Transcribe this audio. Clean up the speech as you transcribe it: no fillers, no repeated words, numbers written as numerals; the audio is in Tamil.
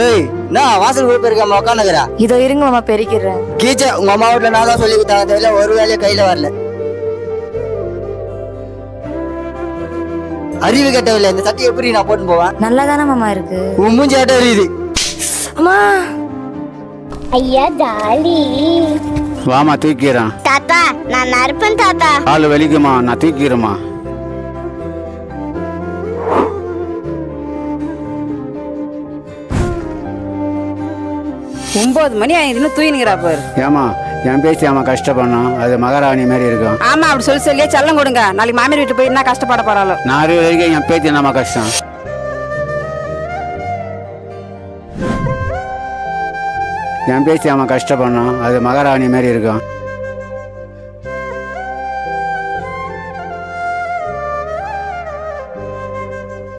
ஏய் நான் வாசல் கூட போயிருக்க உட்காந்துக்கிறா. இதோ இருங்க மாமா பெருக்கிறேன். கீச்ச உங்க அம்மா வீட்டுல நான் தான் சொல்லி கொடுத்தாங்க, தெரியல ஒரு வேலையை கையில வரல. அறிவு கட்டவில்லை, இந்த சட்டி எப்படி நான் போட்டு போவேன்? நல்லா தானே மாமா இருக்கு. உன் மூஞ்சி ஆட்ட அறியுது. அம்மா ஐயா ஜாலி. வாமா தூக்கிறேன். தாத்தா நான் நறுப்பேன் தாத்தா. கால் வலிக்குமா, நான் தூக்கிறேம்மா. ஒன்பது மணி ஆயிடுன்னு தூயினுங்கிறா பாரு. ஏமா என் பேச்சு அவன் கஷ்டப்படணும், அது மகாராணி மாதிரி இருக்கும். ஆமா அப்படி சொல்லியே செல்லம் கொடுங்க. நாளைக்கு மாமியார் வீட்டு போய் என்ன கஷ்டப்பட போறாளோ. நான் அறிவு வரைக்கும் என் பேச்சு என்னம்மா கஷ்டம். என் பேச்சு அவன் கஷ்டப்படணும், அது மகாராணி மாதிரி இருக்கும்.